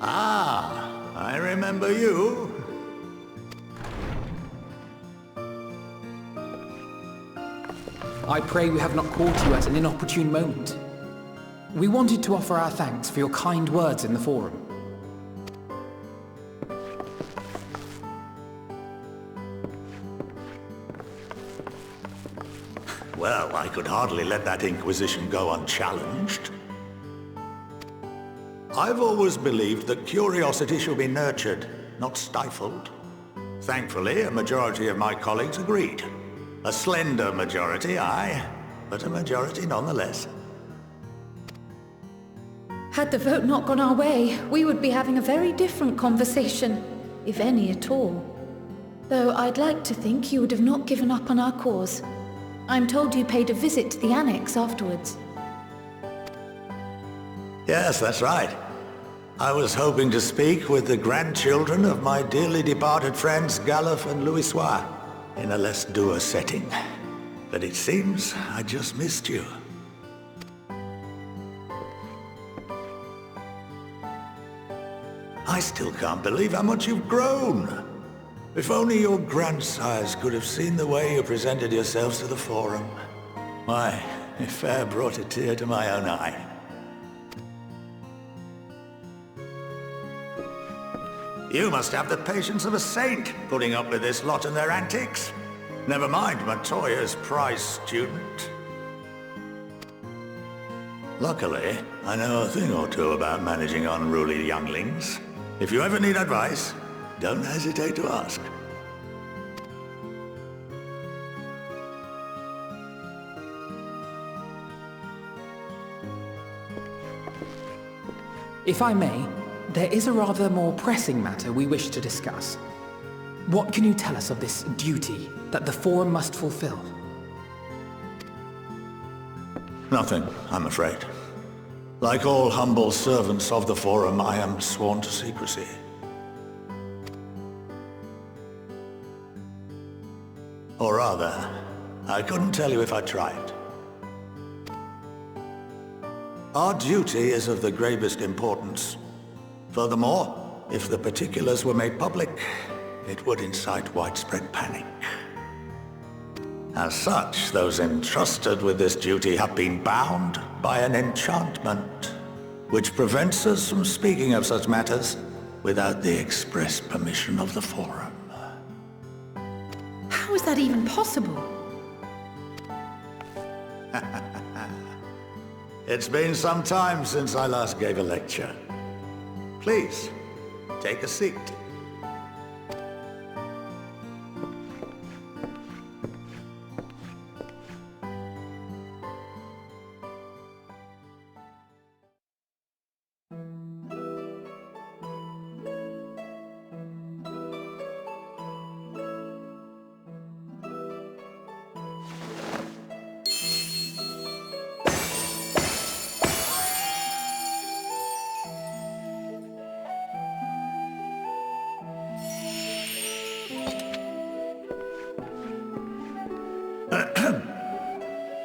Ah, I remember you. I pray we have not caught you at an inopportune moment. We wanted to offer our thanks for your kind words in the forum. Well, I could hardly let that Inquisition go unchallenged. I've always believed that curiosity should be nurtured, not stifled. Thankfully, a majority of my colleagues agreed. A slender majority, aye, but a majority nonetheless. Had the vote not gone our way, we would be having a very different conversation, if any at all. Though I'd like to think you would have not given up on our cause. I'm told you paid a visit to the Annex afterwards. Yes, that's right. I was hoping to speak with the grandchildren of my dearly departed friends Galuf and Louisoix in a less dour setting. But it seems I just missed you. I still can't believe how much you've grown. If only your grandsires could have seen the way you presented yourselves to the Forum. Why, it fair brought a tear to my own eye. You must have the patience of a saint, putting up with this lot and their antics. Never mind Montoya's prize student. Luckily, I know a thing or two about managing unruly younglings. If you ever need advice, don't hesitate to ask. If I may, there is a rather more pressing matter we wish to discuss. What can you tell us of this duty that the Forum must fulfill? Nothing, I'm afraid. Like all humble servants of the Forum, I am sworn to secrecy. Or rather, I couldn't tell you if I tried. Our duty is of the gravest importance. Furthermore, if the particulars were made public, it would incite widespread panic. As such, those entrusted with this duty have been bound by an enchantment, which prevents us from speaking of such matters without the express permission of the Forum. How is that even possible? It's been some time since I last gave a lecture. Please, take a seat.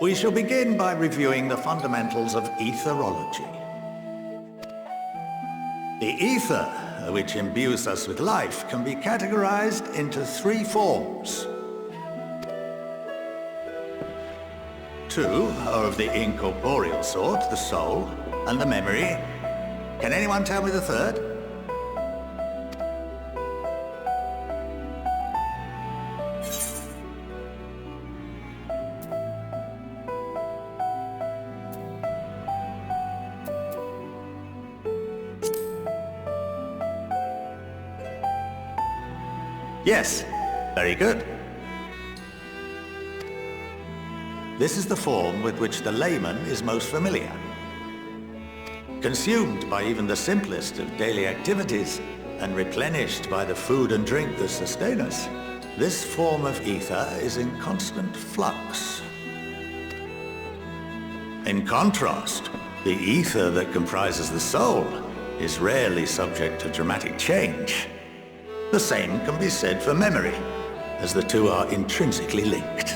We shall begin by reviewing the fundamentals of etherology. The ether, which imbues us with life, can be categorized into three forms. Two are of the incorporeal sort, the soul, and the memory. Can anyone tell me the third? Yes, very good. This is the form with which the layman is most familiar. Consumed by even the simplest of daily activities, and replenished by the food and drink that sustain us, this form of ether is in constant flux. In contrast, the ether that comprises the soul is rarely subject to dramatic change. The same can be said for memory, as the two are intrinsically linked.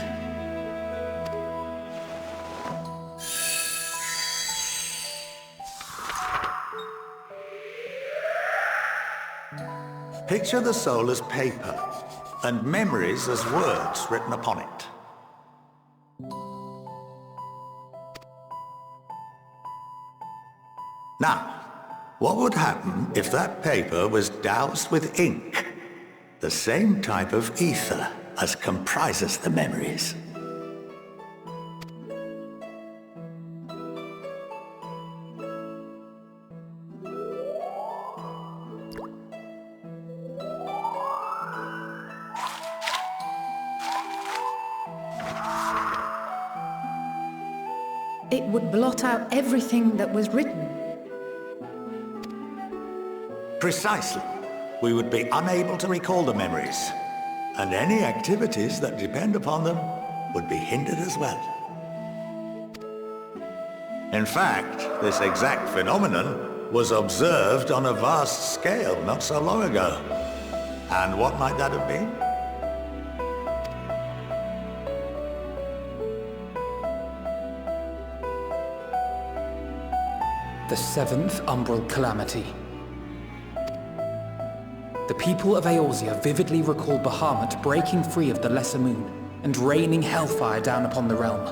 Picture the soul as paper, and memories as words written upon it. Now, what would happen if that paper was doused with ink? The same type of ether as comprises the memories. It would blot out everything that was written. Precisely. We would be unable to recall the memories, and any activities that depend upon them would be hindered as well. In fact, this exact phenomenon was observed on a vast scale not so long ago. And what might that have been? The Seventh Umbral Calamity. The people of Eorzea vividly recall Bahamut breaking free of the Lesser Moon and raining hellfire down upon the realm.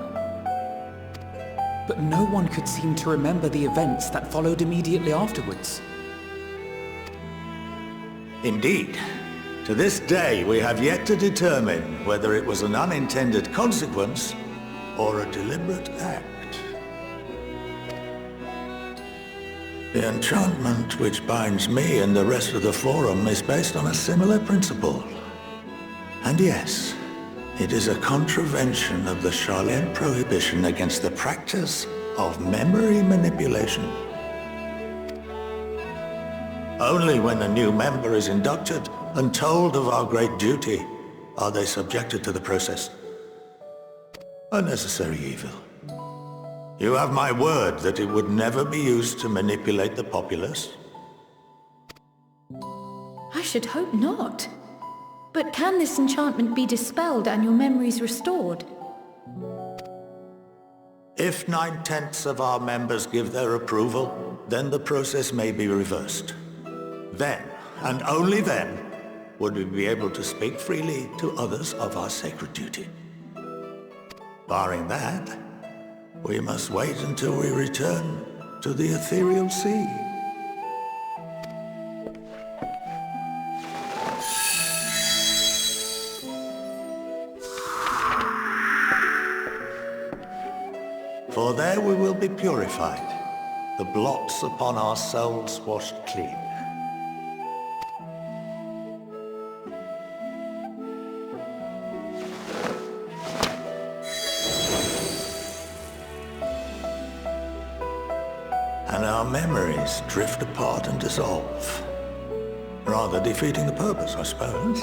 But no one could seem to remember the events that followed immediately afterwards. Indeed. To this day, we have yet to determine whether it was an unintended consequence or a deliberate act. The enchantment which binds me and the rest of the Forum is based on a similar principle. And yes, it is a contravention of the Garlean prohibition against the practice of memory manipulation. Only when a new member is inducted and told of our great duty are they subjected to the process. A necessary evil. You have my word that it would never be used to manipulate the populace? I should hope not. But can this enchantment be dispelled and your memories restored? If 9/10 of our members give their approval, then the process may be reversed. Then, and only then, would we be able to speak freely to others of our sacred duty. Barring that, we must wait until we return to the ethereal sea. For there we will be purified, the blots upon our souls washed clean. And our memories drift apart and dissolve. Rather defeating the purpose, I suppose.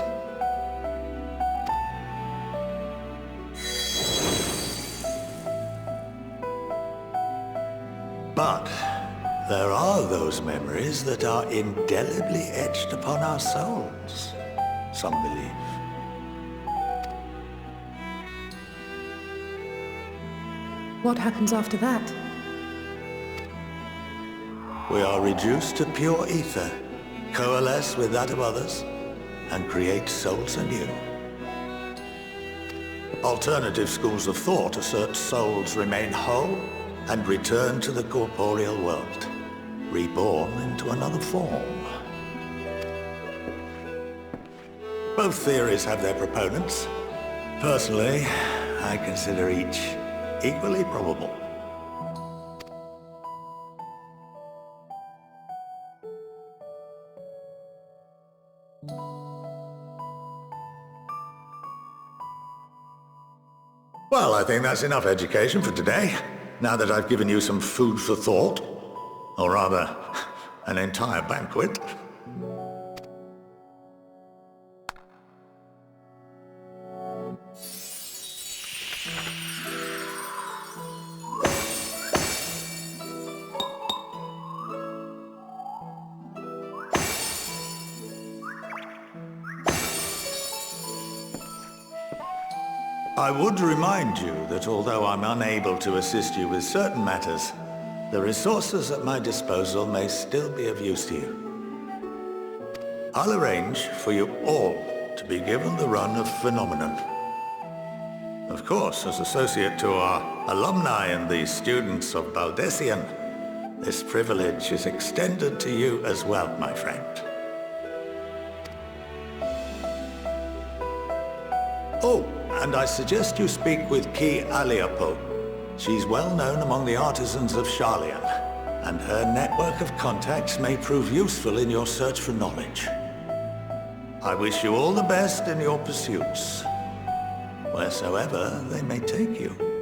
But there are those memories that are indelibly etched upon our souls, some believe. What happens after that? We are reduced to pure ether, coalesce with that of others, and create souls anew. Alternative schools of thought assert souls remain whole and return to the corporeal world, reborn into another form. Both theories have their proponents. Personally, I consider each equally probable. Well, I think that's enough education for today, now that I've given you some food for thought. Or rather, an entire banquet. I would remind you that although I'm unable to assist you with certain matters, the resources at my disposal may still be of use to you. I'll arrange for you all to be given the run of Phenomenon. Of course, as associate to our alumni and the students of Baldessian, this privilege is extended to you as well, my friend. Oh, and I suggest you speak with Ki Aliapo. She's well known among the artisans of Sharlayan, and her network of contacts may prove useful in your search for knowledge. I wish you all the best in your pursuits, wheresoever they may take you.